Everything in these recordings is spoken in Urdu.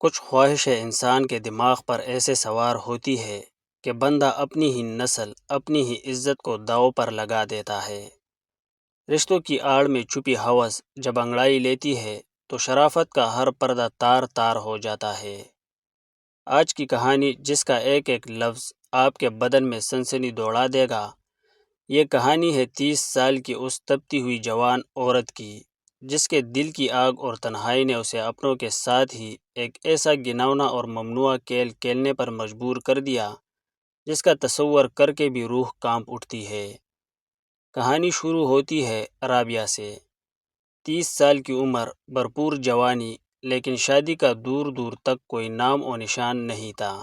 کچھ خواہشیں انسان کے دماغ پر ایسے سوار ہوتی ہے کہ بندہ اپنی ہی نسل، اپنی ہی عزت کو داؤ پر لگا دیتا ہے۔ رشتوں کی آڑ میں چھپی ہوس جب انگڑائی لیتی ہے تو شرافت کا ہر پردہ تار تار ہو جاتا ہے۔ آج کی کہانی، جس کا ایک ایک لفظ آپ کے بدن میں سنسنی دوڑا دے گا، یہ کہانی ہے 30 سال کی اس تپتی ہوئی جوان عورت کی، جس کے دل کی آگ اور تنہائی نے اسے اپنوں کے ساتھ ہی ایک ایسا گھناؤنا اور ممنوع کھیل کھیلنے پر مجبور کر دیا جس کا تصور کر کے بھی روح کانپ اٹھتی ہے۔ کہانی شروع ہوتی ہے رابعہ سے۔ 30 سال کی عمر، بھرپور جوانی، لیکن شادی کا دور دور تک کوئی نام و نشان نہیں تھا۔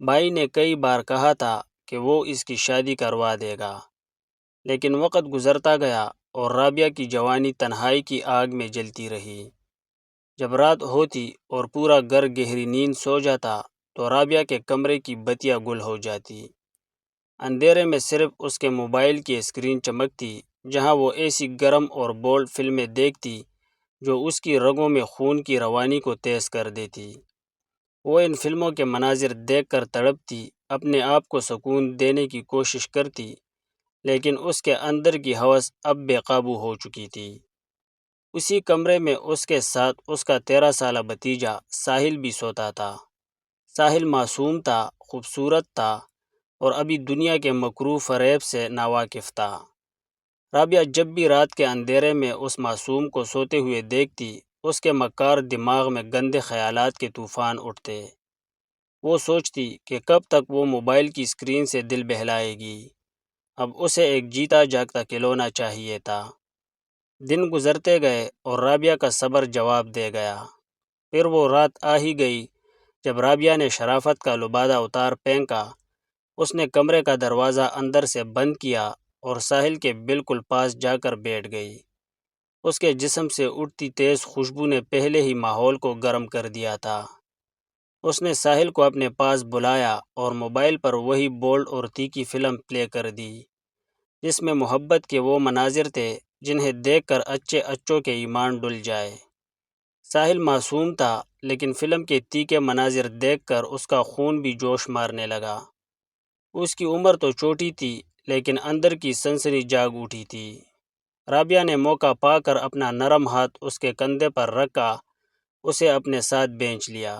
بھائی نے کئی بار کہا تھا کہ وہ اس کی شادی کروا دے گا، لیکن وقت گزرتا گیا اور رابعہ کی جوانی تنہائی کی آگ میں جلتی رہی۔ جب رات ہوتی اور پورا گھر گہری نیند سو جاتا تو رابعہ کے کمرے کی بتیاں گل ہو جاتی۔ اندھیرے میں صرف اس کے موبائل کی اسکرین چمکتی، جہاں وہ ایسی گرم اور بولڈ فلمیں دیکھتی جو اس کی رگوں میں خون کی روانی کو تیز کر دیتی۔ وہ ان فلموں کے مناظر دیکھ کر تڑپتی، اپنے آپ کو سکون دینے کی کوشش کرتی، لیکن اس کے اندر کی ہوس اب بے قابو ہو چکی تھی۔ اسی کمرے میں اس کے ساتھ اس کا 13 سالہ بھتیجا ساحل بھی سوتا تھا۔ ساحل معصوم تھا، خوبصورت تھا اور ابھی دنیا کے مکروہ فریب سے ناواقف تھا۔ رابعہ جب بھی رات کے اندھیرے میں اس معصوم کو سوتے ہوئے دیکھتی، اس کے مکار دماغ میں گندے خیالات کے طوفان اٹھتے۔ وہ سوچتی کہ کب تک وہ موبائل کی اسکرین سے دل بہلائے گی۔ اب اسے ایک جیتا جاگتا کھلونا چاہیے تھا۔ دن گزرتے گئے اور رابعہ کا صبر جواب دے گیا۔ پھر وہ رات آ ہی گئی جب رابعہ نے شرافت کا لبادہ اتار پھینکا۔ اس نے کمرے کا دروازہ اندر سے بند کیا اور ساحل کے بالکل پاس جا کر بیٹھ گئی۔ اس کے جسم سے اٹھتی تیز خوشبو نے پہلے ہی ماحول کو گرم کر دیا تھا۔ اس نے ساحل کو اپنے پاس بلایا اور موبائل پر وہی بولڈ اور تیکھی فلم پلے کر دی، جس میں محبت کے وہ مناظر تھے جنہیں دیکھ کر اچھے اچوں کے ایمان ڈل جائے۔ ساحل معصوم تھا، لیکن فلم کے تیکھے مناظر دیکھ کر اس کا خون بھی جوش مارنے لگا۔ اس کی عمر تو چھوٹی تھی، لیکن اندر کی سنسنی جاگ اٹھی تھی۔ رابعہ نے موقع پا کر اپنا نرم ہاتھ اس کے کندھے پر رکھا، اسے اپنے ساتھ بھینچ لیا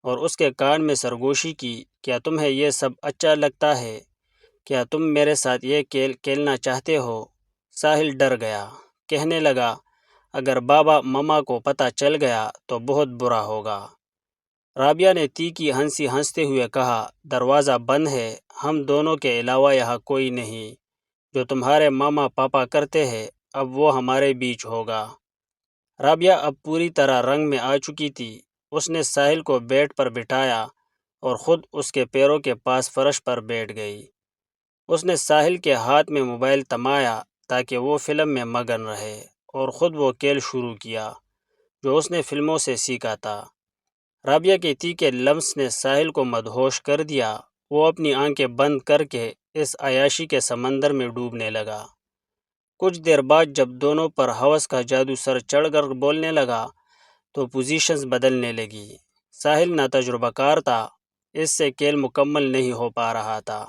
اور اس کے کان میں سرگوشی کی، کیا تمہیں یہ سب اچھا لگتا ہے؟ کیا تم میرے ساتھ یہ کھیل کھیلنا چاہتے ہو؟ ساحل ڈر گیا، کہنے لگا، اگر بابا مما کو پتہ چل گیا تو بہت برا ہوگا۔ رابعہ نے تیکھی ہنسی ہنستے ہوئے کہا، دروازہ بند ہے، ہم دونوں کے علاوہ یہاں کوئی نہیں۔ جو تمہارے ماما پاپا کرتے ہیں اب وہ ہمارے بیچ ہوگا۔ رابعہ اب پوری طرح رنگ میں آ چکی تھی۔ اس نے ساحل کو بیڈ پر بٹھایا اور خود اس کے پیروں کے پاس فرش پر بیٹھ گئی۔ اس نے ساحل کے ہاتھ میں موبائل تھمایا تاکہ وہ فلم میں مگن رہے، اور خود وہ کھیل شروع کیا جو اس نے فلموں سے سیکھا تھا۔ رابعہ کے تیکھے لمس نے ساحل کو مدہوش کر دیا۔ وہ اپنی آنکھیں بند کر کے اس عیاشی کے سمندر میں ڈوبنے لگا۔ کچھ دیر بعد جب دونوں پر ہوس کا جادو سر چڑھ کر بولنے لگا تو پوزیشنز بدلنے لگی۔ ساحل ناتجربہ کار تھا، اس سے کھیل مکمل نہیں ہو پا رہا تھا،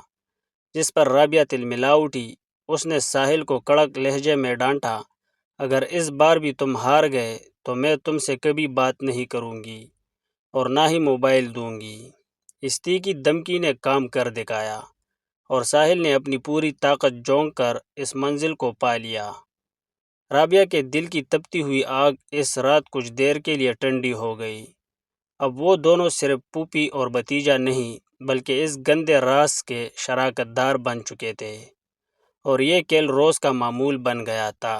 جس پر رابعہ تلملا اٹھی۔ اس نے ساحل کو کڑک لہجے میں ڈانٹا، اگر اس بار بھی تم ہار گئے تو میں تم سے کبھی بات نہیں کروں گی اور نہ ہی موبائل دوں گی۔ اس تیکھی دھمکی نے کام کر دکھایا اور ساحل نے اپنی پوری طاقت جھونک کر اس منزل کو پا لیا۔ رابعہ کے دل کی تپتی ہوئی آگ اس رات کچھ دیر کے لیے ٹھنڈی ہو گئی۔ اب وہ دونوں صرف پھوپھی اور بھتیجا نہیں، بلکہ اس گندے راز کے شراکت دار بن چکے تھے، اور یہ کھیل روز کا معمول بن گیا تھا۔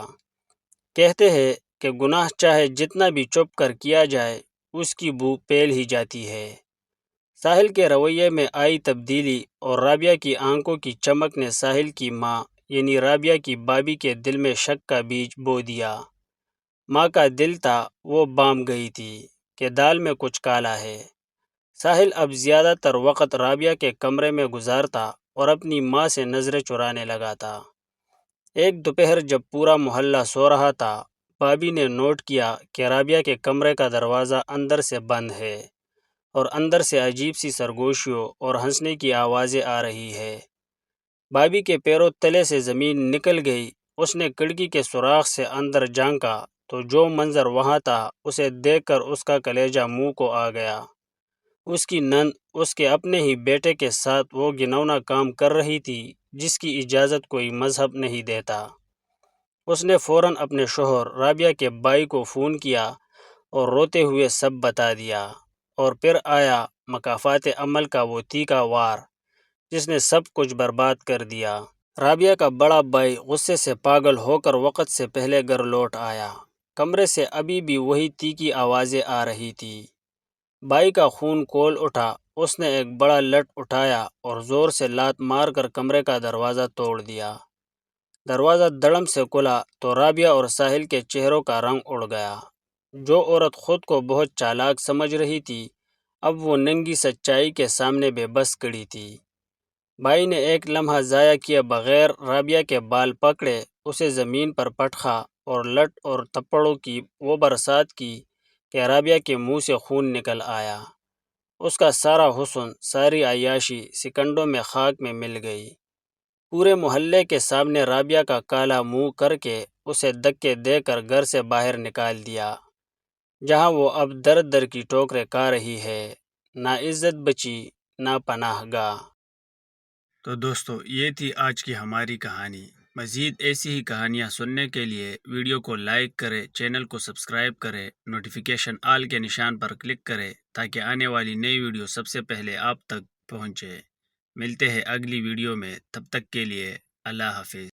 کہتے ہیں کہ گناہ چاہے جتنا بھی چھپ کر کیا جائے، اس کی بو پھیل ہی جاتی ہے۔ ساحل کے رویے میں آئی تبدیلی اور رابعہ کی آنکھوں کی چمک نے ساحل کی ماں یعنی رابعہ کی بھابھی کے دل میں شک کا بیج بو دیا۔ ماں کا دل تھا، وہ بام گئی تھی کہ دال میں کچھ کالا ہے۔ ساحل اب زیادہ تر وقت رابعہ کے کمرے میں گزارتا اور اپنی ماں سے نظریں چرانے لگا تھا۔ ایک دوپہر جب پورا محلہ سو رہا تھا، بابی نے نوٹ کیا کہ رابعہ کے کمرے کا دروازہ اندر سے بند ہے اور اندر سے عجیب سی سرگوشیوں اور ہنسنے کی آوازیں آ رہی ہے۔ بابی کے پیروں تلے سے زمین نکل گئی۔ اس نے کھڑکی کے سوراخ سے اندر جھانکا تو جو منظر وہاں تھا اسے دیکھ کر اس کا کلیجہ منہ کو آ گیا۔ اس کی نند اس کے اپنے ہی بیٹے کے ساتھ وہ گھناؤنا کام کر رہی تھی جس کی اجازت کوئی مذہب نہیں دیتا۔ اس نے فوراً اپنے شوہر رابعہ کے بھائی کو فون کیا اور روتے ہوئے سب بتا دیا، اور پھر آیا مکافات عمل کا وہ تیکھا وار جس نے سب کچھ برباد کر دیا۔ رابعہ کا بڑا بھائی غصے سے پاگل ہو کر وقت سے پہلے گھر لوٹ آیا۔ کمرے سے ابھی بھی وہی تیکھی آوازیں آ رہی تھی۔ بھائی کا خون کھول اٹھا۔ اس نے ایک بڑا لٹ اٹھایا اور زور سے لات مار کر کمرے کا دروازہ توڑ دیا۔ دروازہ دڑم سے کھلا تو رابعہ اور ساحل کے چہروں کا رنگ اڑ گیا۔ جو عورت خود کو بہت چالاک سمجھ رہی تھی اب وہ ننگی سچائی کے سامنے بے بس کھڑی تھی۔ بھائی نے ایک لمحہ ضائع کیے بغیر رابعہ کے بال پکڑے، اسے زمین پر پٹخا اور لٹ اور تھپڑوں کی وہ برسات کی کہ رابعہ کے منہ سے خون نکل آیا۔ اس کا سارا حسن، ساری عیاشی سیکنڈوں میں خاک میں مل گئی۔ پورے محلے کے سامنے رابعہ کا کالا منہ کر کے اسے دھکے دے کر گھر سے باہر نکال دیا، جہاں وہ اب در در کی ٹھوکریں کھا رہی ہے۔ نہ عزت بچی، نہ پناہ گاہ۔ تو دوستو، یہ تھی آج کی ہماری کہانی۔ مزید ایسی ہی کہانیاں سننے کے لیے ویڈیو کو لائک کریں، چینل کو سبسکرائب کریں، نوٹیفیکیشن آل کے نشان پر کلک کریں تاکہ آنے والی نئی ویڈیو سب سے پہلے آپ تک پہنچے۔ ملتے ہیں اگلی ویڈیو میں، تب تک کے لیے اللہ حافظ۔